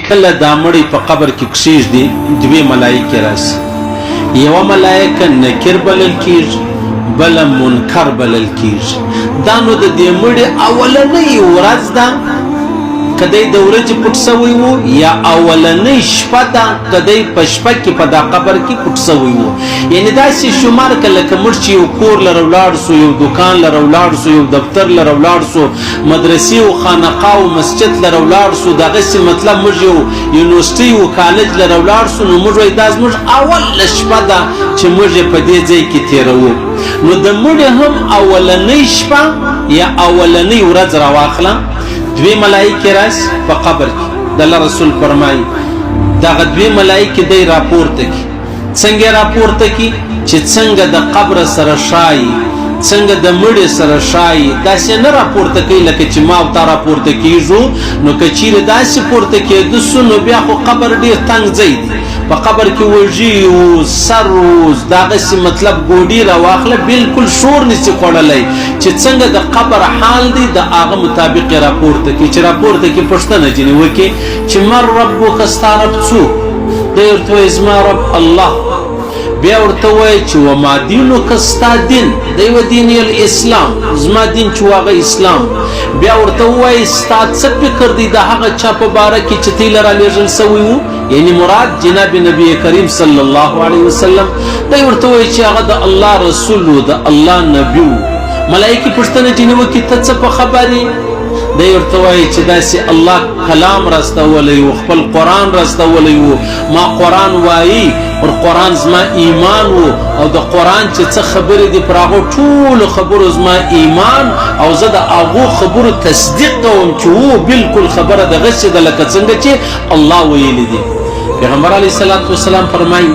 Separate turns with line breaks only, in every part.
کله دا مړی په قبر کې کښېږدي دوې ملایکې راسي یوه ملایکه نکر بلل کېږي بله منکر بلل کېږي دا نو د دې مړي اولنۍ ورځ ده که دی د ورځې پټ سوی و یا اولنۍ شپه ده که دی په شپه کې په دا قبر کې پټ سوی و یعنې داسې شمار که لکه مړ چې یو کور لره ولاړ سو یو دکان لره ولاړ سو یو دفتر لره ولاړ سو مدرسې و خانقاه و مسجد لره ولاړ سو دغسې مطلب موږ یو یونیورسټۍ و کالج لره ولاړ سو نو موږ وایي دا زموږ اوله شپه ده چې موږ یې په دې ځای کې تېروو نو د مړي هم اولنۍ شپه یا اولنۍ ورځ راواخله دوی ملائکه راس په قبر کې د الله رسول فرمایي دغه دوی ملائکه دی راپورته کی څنګه راپورته کی چې څنګه د قبر سره شایي څنګه د مړي سره شایي داسې نه راپورته کوي لکه چې ما او تا راپورته کیږو نو که چیرې داسې پورته کېده سو نو بیا خو قبر ډېر تنګ ځای دی په قبر کې وږي و سر و دغسې مطلب ګوډي راواخله بلکل شور نسي خوړلی چې څنګه د قبر حال دی د هغه مطابق یې راپورته کړي چې راپورته کې پوښتنه ځینې وکړي چې من ربک ستا رب څوک دی ورته وایي زما رب الله بیا ورته وایي چې وما دینک ستا دین دی و دین الاسلام زما دین چې هغه اسلام بیا ورته وایي ستا څه فکر دی د هغه چا په باره کې چې تی له رالیږل سوی و یعنی مراد جناب نبی کریم صلی الله علیه وسلم دی ورته وایي چې هغه د الله رسول و د الله نبی و ملایکې پوښتنه ځینې وکړي ته څه په خبر یې دی ورته وایي چې داسې الله کلام راستولی و خپل قرآن راستولی و ما قرآن وایي پر قرآن زما ایمان و او د قرآن چې څه خبرې دي پر هغو ټولو خبرو زما ایمان او زه د هغو خبرو تصدیق کوم چې و بلکل خبره دغسې ده لکه څنګه چې الله ویلي دي پیغمبر علیه الصلاة والسلام فرمایي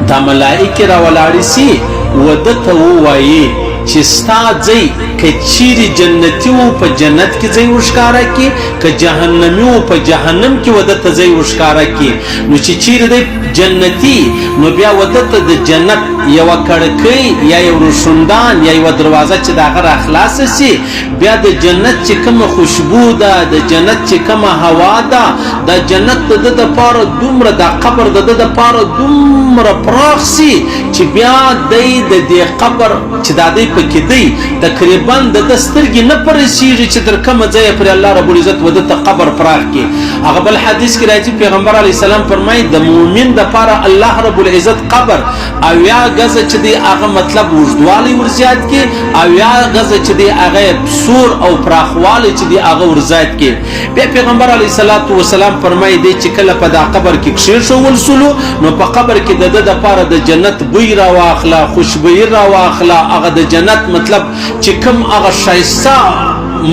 دا ملائکې راولاړې سي و ده ته ووایي چې ستا ځای که چیرې جنتي و په جنت کې ځای ورښکاره کړي که جهنمي و په جهنم کې وده ته ځای ورښکاره کړي نو چې چیرې دی جنتي نو بیا وده ته د جنت یوه کړکۍ یا یو روشندان یا یوه دروازه چې د هغه راخلاصه سي بیا د جنت چې کومه خوشبو ده د جنت چې کومه هوا ده د جنت د ده دپاره دومره دا قبر د ده دپاره دومره پراخ سي چې بیا دی د دې قبر چې دا دی پکې دی تقریبا د ده سترګې نه پرسېږي چې تر کومه ځایه پرې الله ربالعزت وده ته قبر پراخ کړي هغه بل حدیث کې راځي پیغمبر علیه السلام فرمایي د مؤمن دپاره الله ربالعزت قبر اویا غزه چې دی هغه مطلب اوږدوالی ورزیات کړي اویا غزه چې دی هغه سور او پراخوالی چې دی هغه ورزیات کړي بیا پیغمبر علیه الصلاة والسلام فرمایي دی چې کله په دا قبر کې کښېښول سولو نو په قبر کې د ده دپاره د جنت بوی راواخله خوشبویي راواخله هغه د جنت مطلب چې کوم هغه ښایسته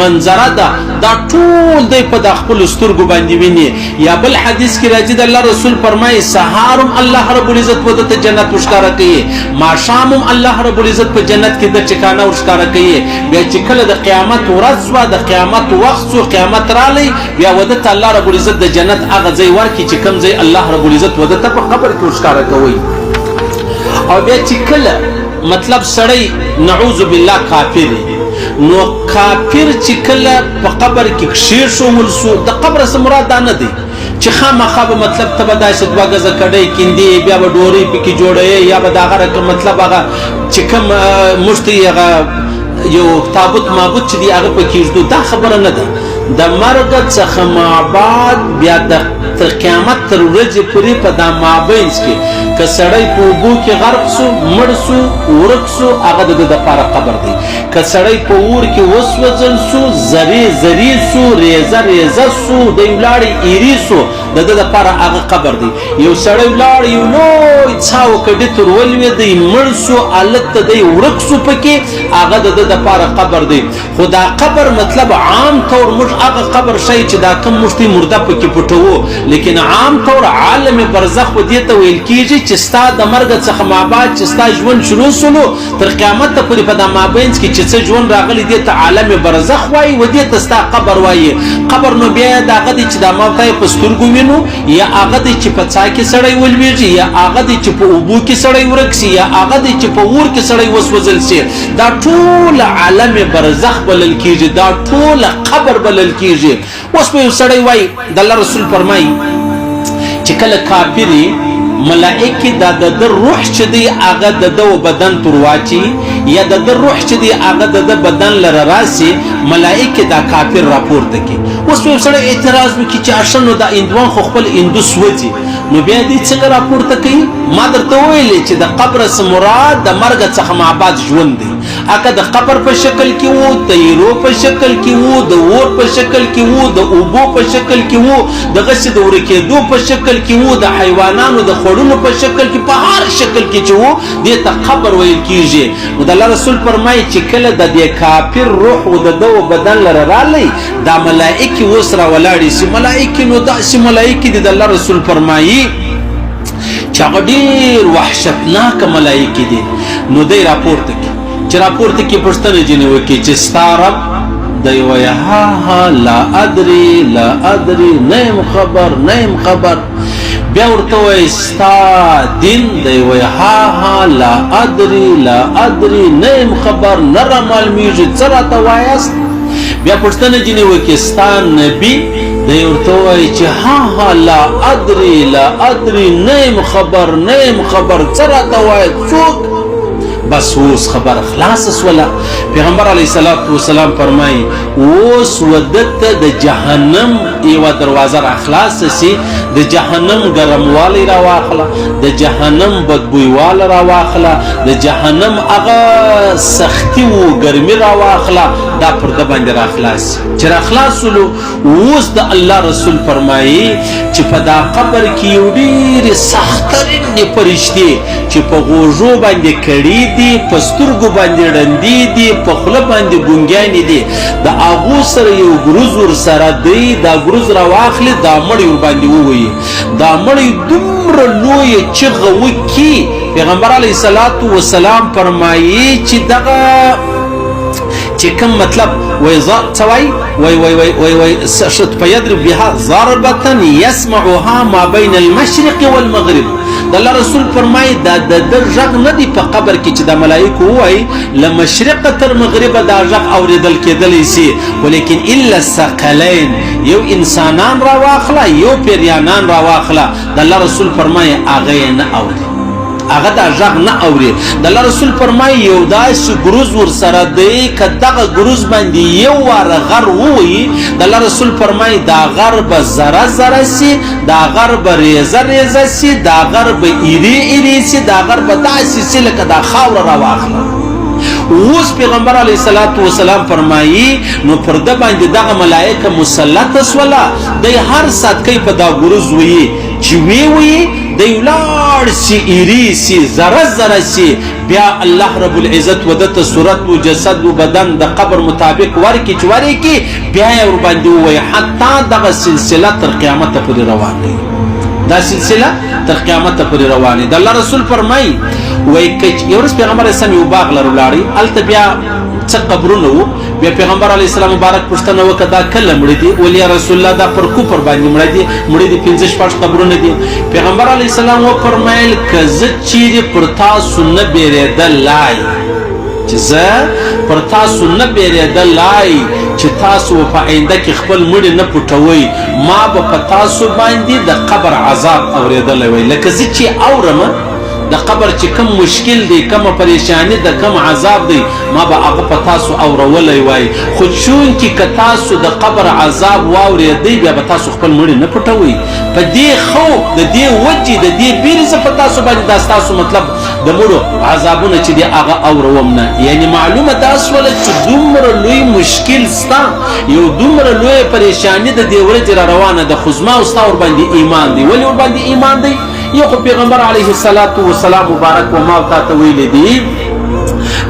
منظره ده دا ټول دی په دا خپلو سترګو باندې ویني یا بل حدیث کې راځي د الله رسول فرمایي سهار هم الله ربالعزت وده ته جنت ورښکاره کوي ماښام هم الله ربالعزت په جنت کې د ټکانه ورښکاره کوي بیا چې کله د قیامت ورځ وه د قیامت وخت سو قیامت رالی بیا وده ته الله ربالعزت د جنت هغه ځای ورکړي چې کوم ځای الله ربالعزت وده ته په قبر کې ورښکاره کوي او بیا چې کله مطلب سړی نعوذ بالله کافر نو کافر چې کله په قبر کې کښېښول سو د قبر څه مراد دا نه دی چې خامخا به مطلب ته به داسې دوه ګزه کډۍ کیندې بیا به ډوډۍ پکې جوړوې یا به د هغه رقم مطلب هغه چې کوم موږ ته هغه یو تابوت مابوت چې دی هغه پکې ږدو دا خبره نه ده د مرګ څخه مابعد بیا د تر قیامت تر ورځې پورې په دا مابینځ کې که سړی په اوبو کې غرق سو مړ سو ورک سو هغه د ده دپاره قبر دی که سړی په اور کې وسوځل سو زرې زرې سو ریزه ریزه سو دی ولاړې ایرې سو د ده دپاره هغه قبر دی یو سړی ولاړ یو لوی څاو کډې تر ولوېدی مړ سو هلک ته دی ورک سو پکې هغه د ده دپاره قبر دی خو دا قبر مطلب عام طور موږ هغه قبر شی چې دا کوم موږ ته مرده پکې پټوو لیکن عام طور عالم برزخ و دې ته ویل کېږي چې ستا د مرګ څخه مابعد چې ستا ژوند شروع سولو تر قیامت ته پورې په دا مابینځ کې چې څه ژوند راغلی دې ته عالم برزخ وایي و دې ته ستا قبر وایي قبر نو بیا د هغه دی چې دا ما ته یې په سترګو وینو ووینو یا هغه دی چې په څاه کې سړی ولویږي یا هغه دی چې په اوبو کې سړی ورک سي یا هغه دی چې په اور کې سړی وسوځل سي دا ټول عالم برزخ بلل کیږي دا ټول قبر بلل کیږي اوس په سړی وای د الله رسول فرمایي چې کله کافری ملائکه د روح چې دی هغه د بدن پر واچي یا د روح چې دی هغه د بدن لره راسي ملائکه دا کافر راپورته کی اوس په سره اعتراض وکړي چې اشنو دا اندوان خو خپل اندوس وځي نو بیا دې څنګه راپورته کوي ما درته ویلې چې د قبر سره مراد د مرګ څخه معبد ژوند دی اګه د قبر په شکل کې وو د یرو په شکل کې وو د اور په شکل کې وو د اوبو په شکل کې وو د غسې د ورکېدو په شکل کې وو د حیوانانو د خوړلو په شکل کې په هر شکل کې چې وو دې ته قبر ویل کیږي نو د الله رسول فرمایي چې کله د دې کافر روح او د دو بدن لره رالی دا ملائکه وسره ولاړې سي ملائکه نو دا سي ملائکه د الله رسول فرمایي چې هغه ډېر وحشتناک ملائکه دي نو دې راپورته کوي چې راپورته کې پښتنه جنې وکړي چې ستارب دی وای ها لا ادري نیم خبر بیا ورته وای ستا دین دی وای ها لا ادري نیم خبر نره معلومیږي څه راته وایاست بیا پښتنه جنې وکړي ستا نبی دی ورته وای چې ها لا ادري نیم خبر څه راته وایي څوک بس اوس خبر خلاص ولا پیغمبر علیه الصلاۃ والسلام فرمایي اوس ودته د جهنم یو دروازه را خلاص سي د جهنم ګرموالی را واخله د جهنم بدبویواله را واخله د جهنم هغه سختی او ګرمي را واخله دا پرده باندې را خلاص چې را خلاصولو اوس د الله رسول فرمایي چې په دا قبر کې یو ډېر سخترین فرشتي چې په غوږو باندې کړي دي په سترګو باندې ړندې دي په خوله باندې ګونګیانې دي د هغو سره یو ګروز ورسره دی دا ګروز را واخلي دا مړی ورباندې ووایي دا مړی دومره لویه چغه وکړي پیغمبر علیه الصلاۃ والسلام فرمایي چې دغه چې کوم مطلب وای شت فیضرب بها ضربه يسمعها ما بين المشرق والمغرب د الله رسول فرمایي دا د ژغ نه دی په قبر کې چې د ملائکه وای له مشرق تر مغرب دا ژغ اوریدل کېدلی سي ولیکن الا الثقلين یو انسانان را واخله یو پیریانان را واخله د الله رسول فرمایي هغه نه اوري هغه دا ژغ نه اوري د الله رسول فرمایي یو داسې ګروز ورسره دی که دغه ګروز باندې یو واره غر ووایي د الله رسول فرمایي دا غر به زره سي دا غر به ریزه سي دا غر به ایرې سي دا غر به داسې سي لکه دا خاوره راواخله اوس پیغمبر علیه الصلاۃ والسلام فرمایي نو پر د باندې دغه ملائکه مسلط وسوله د هر ساتکې په دا ګروز وي چې وی دی ولار سی ایری سی زره سی بیا الله رب العزت ودته صورت و جسد و بدن د قبر مطابق ورکی چوری کی بیا ور باندې وای حتی دغه سلسله تر قیامت پورې روانه دا سلسله تر قیامت پورې روانه د الله رسول فرمای وای کچ یو ورځ پیغمبر اسلام یو باغ لرلاړي الته بیا څه قبرونه وو بیا پیغمبر علیه السلام مبارک پښتنه وکړه کله مړ دي ولی رسول الله دا پر کوپر باندې مړ دي 15 شپږ قبرونه دي پیغمبر علیه السلام و فرمایل کزه چیرې پر تاسو نه بیرېدل لای چې زه پر تاسو نه بیرېدل لای چې تاسو په آینده کې خپل مړ نه پټوي ما به په تاسو باندې د قبر عذاب اوریدل وي لکه زه چې اورم د قبر چې کوم مشکل دی کوم پریشانی د کوم عذاب دی ما به هغه په تاسو اورولای وای خو چون کې که تاسو د قبر عذاب واورېدئ بیا به تاسو خپل مړي نه پټوئ په دې خوف د دې وجې د دې بیرې زه په تاسو باندې دا ستاسو مطلب د مړو عذابونه چې دی هغه اوروم نه یعنی معلومه دا شوله چې دومره لوی مشکل ستا یو دومره لوی پریشانی د دې ورځې را روانه ده خو زما او ستا ورباندې ایمان دی ولې ورباندې ایمان دی یو خو پیغمبر علیه الصلاۃ والسلام مبارک و ما تا ته ویلي دي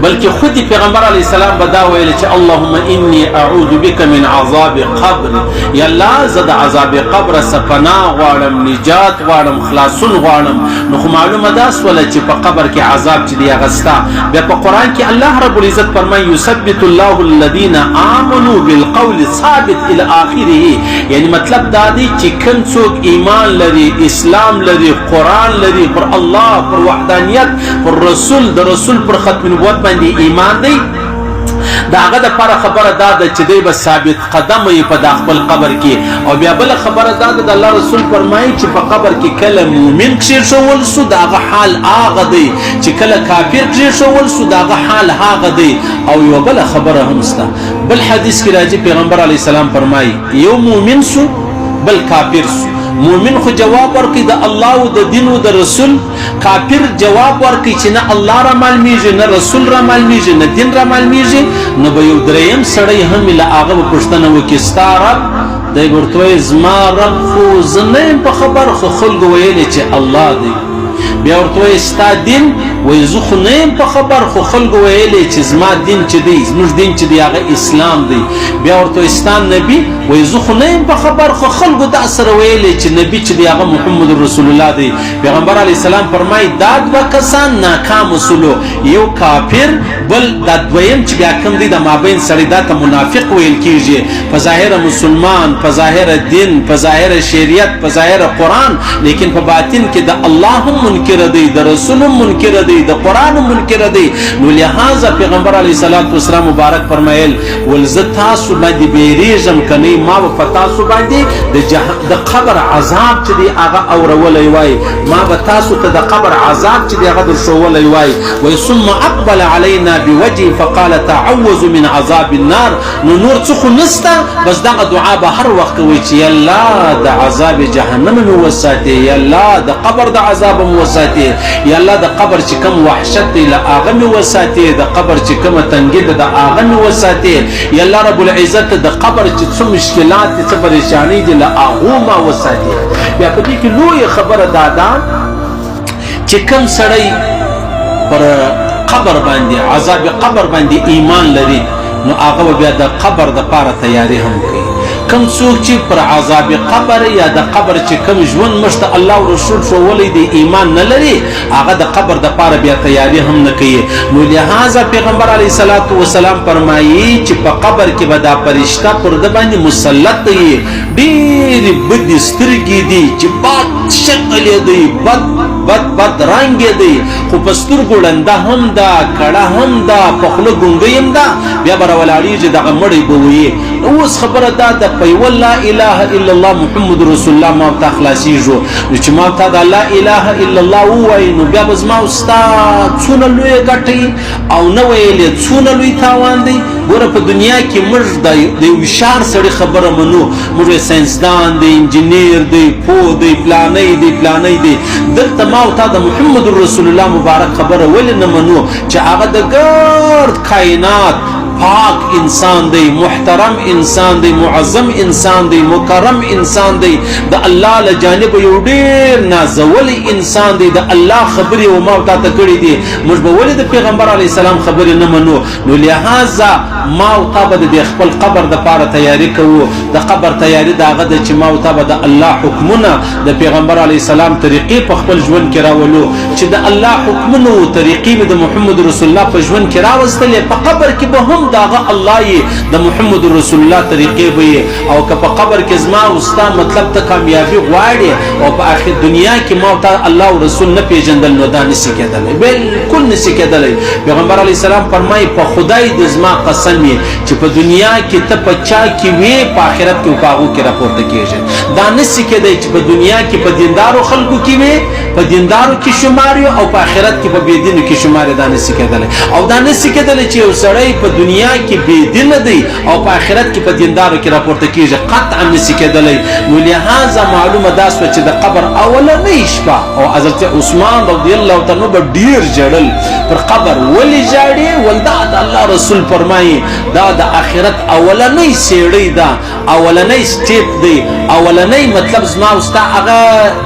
بلکې خودی پیغمبر علیه السلام به دا ویل چې اللهم انی اعوذ بک من عذاب قبر، یا الله زه د عذاب قبر څخه پناه غواړم، نجات غواړم، خلاصون غواړم. نو خو معلومه دا سوله چې په قبر کې عذاب چې دی هغه سته. بیا په قرآن کې الله رب العزت فرمایي یثبت الله الذین آمنوا بالقول ثابت الى آخره، یعنی مطلب دا دی چې کوم څوک ایمان لري، اسلام لري، قرآن لري، پر الله، پر وحدانیت، پر رسول، د رسول پر ختم نبوت باندې ایمان دی، دا هغه د لپاره خبره دا ده چې دی به ثابت قدم وي په دا خپل قبر کې. او بیا بله خبره دا ده د الله رسول فرمایي چې په قبر کې کله مؤمن کښېښول سو د هغه حال هغه دی، چې کله کافر کښېښول سو د هغه حال هغه دی. او یوه بله خبره هم شته، بل حدیث کې راځي پیغمبر علیه السلام فرمایي یو مؤمن سو بل کافر سو، مؤمن خو جواب ورکړي د الله او د دین او د رسول، کافر جواب ورکړي چې نه الله را معلومیږي، نه رسول را معلومیږي، نه دین را معلومیږي. نو به یو دریم سړی هم له هغه به پوښتنه وکړي ستا رب؟ دی به ورته وایي زما رب خو زه نه یم په خبر، خو خلکو ویلې چې الله دی. بیا ورته وایي ستا دین؟ وایي زه خو نه یم په خبر، خو خلکو ویلې چې زما دین چې دی، زموږ دین چې دی هغه اسلام دی. بیا ورته وایي ستا نبی؟ وایي زه خو نه یم په خبر، خو خلکو دا سره ویلې چې نبی چې دی هغه محمد رسول الله دی. پیغمبر علیه السلام فرمایي دا دوه کسان ناکام سلو، یو کافر، بل دا دویم چې بیا کوم دی د مابین سړی دا ته منافق ویل کېږي، په ظاهره مسلمان، په ظاهره دین، په ظاهره شریعت، په ظاهره قرآن، لیکن په باطن کې د الله هم منکر دی، د رسول هم منکر دی، د قرآن هم منکر دی. نو لہذا پیغمبر علیه السلام مبارک فرمایل ول زه تاسو باندې بیریږم که نه ما به په تاسو باندې د قبر عذاب چې دی هغه اورولی وای، ما به تاسو ته د قبر عذاب چې دی هغه درښولی وای. وای ثم اقبل علینا بوجهه فقال تعوذ من عذاب النار. نو نور څه خو نسته، بس دغه دعا به هر وخت کوي چې یا الله د عذاب جهنم مې وساتې، یا الله د قبر د عذاب مې وساتې، یا الله د قبر چې کوم وحشت دی له هغه مې وساتې، د قبر چې کومه تنګي ده د هغه مې وساتې، یا الله رب العزت د قبر چې څه مشکلات دي، څه پریشانۍ دي له هغو ما وساتې. بیا په دې کې لویه خبره دا ده چې کوم سړی پر قبر باندې، عذاب قبر باندې ایمان لري، نو هغه بیا د قبر د پاره تیاری هم کوي. کم څوک چې پر عذاب قبر یا د قبر چې کم ژوند مشته الله او رسول ښوولی دی ایمان نه لري، هغه د قبر د پاره بیا تیاری هم نه کوي. نو لہذا پیغمبر علیه السلام فرمایي چې په قبر کې به دا فرشته پر ده باندې مسلط دی، ډېرې بدې سترګې دي چې بد شکل یې دی، بد رنګ یې دی، خو په سترګو ړنده هم ده، کړه هم ده، په خوله ګونګۍ هم ده. بیا به راولاړېږي دغه مړی به ویې. اوس خبره دا ده په یوه لا اله الا الله محمد رسول الله ما ورته خلاصېږو. نو چې ما ورته د لا اله الا الله ووایي نو بیا به زما او ستا څونه لویه ګټه او نه ویلې څونه لوی تاوان دی. ګوره په دنیا کې موږ د یو هوښیار سړي خبره منو، موږ ساینسدان دی، انجینیر دی، پوه دی، فلانی دی، فلانی دی. دلته ما او تا د محمد رسول الله مبارک خبره ولې نه منو چې هغه د ګرد کائنات پاک انسان دی، محترم انسان دی، معظم انسان دی، مکرم انسان دی، د الله له جانبه یو ډېر نازولی انسان دی. د الله خبرې و ما تا ته کړي دي، موږ به ولې د پیغمبر علیه السلام خبرې نه منو؟ نو لہذا ما او تا به د خپل قبر دپاره تیاری کوو. د قبر تیاری د هغه ده چې ما او تا به د الله حکمونه، د پیغمبر علیه السلام طریقې په خپل ژوند کې راولو، چې د الله حکمونه او طریقې به د محمد رسول الله په ژوند کې راوستلې. په قبر کې به هم داغه الله یې د محمد رسول الله طریقې به یې. او که په قبر کې زما او ستا مطلب ته کامیابي غواړې او په آخر دنیا کې ما او تا الله او رسول نه پېژندل، نو دا نسي کېدلی، بالکل نسي کېدلی. پیغمبر علیه السلام فرمایي په خدای د زما قسم یې چې په دنیا کې ته په چا کې وې په آخرت کې په هغو کې راپورته کېږي. دا نسي کېدی چې په دنیا کې په دیندارو خلکو کې وې، په دیندارو کې شمار یو، او په آخرت کې په بېدینو کې شمار یې. دا نسي کېدلی. او دا نسي کېدلی چې یو سړی په دنیا دنیا کې بې دینه دی او په آخرت کې په دیندارو کې راپورته کیږي قطعا نشي کېدلی. نو لهذا معلومه دا سوه چې د قبر اولنۍ شپه او حضرت عثمان رضی الله تعالی عنه به ډېر ژړل پر قبر. ولې ژاړي؟ ول دا د الله رسول فرمایي دا د آخرت اولنۍ سیړۍ ده، اولنۍ سټیپ دی، اولنۍ مطلب زما او ستا هغه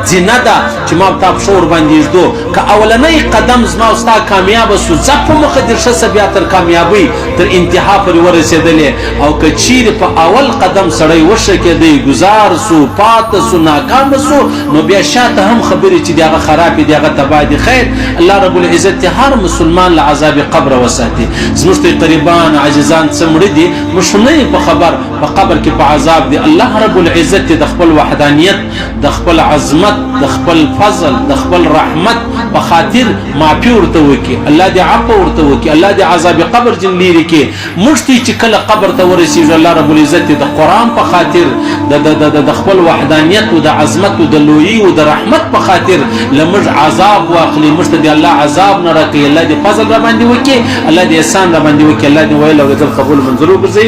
زینه ده چې ما تا په شور باندې ایږدو. که اولنۍ قدم زما او ستا کامیابه سو ځه په مخه دې ښه بیا تر کامیابۍ تر انتها پورې ورسېدلې. او که چیرې په اول قدم سړی وشکېدی ګزار سو پاته سو ناکامه سو نو بیا شاته هم خبرې چې د هغه خرابې د هغه تباه دي. خیر الله رب العزت هر مسلمان له عذاب قبر وساتي. زموږ ته قریبان عاجزان څه مړه دي موږ نه یې په خبر په قبر کې په عذاب دي. الله رب العزت د خپل وحدانیت د خپل عظمت د خپل فضل د خپل رحمت په خاطر معافي ورته وکړي، الله دې عفو ورته وکړي، الله دې عذاب قبر جن لري کې. موږ چې کله قبر ته ورسېږو الله رب العزت د قرآن په خاطر د خپل وحدانیت او د عظمت او د لویي او د رحمت په خاطر له موږ عذاب واخلي. موږ ته دې الله عذاب نه راکړي، الله دې فضل را باندې وکړي، الله دې احسان را باندې وکړي، الله دې ویل او قبول منظور وګرځوي.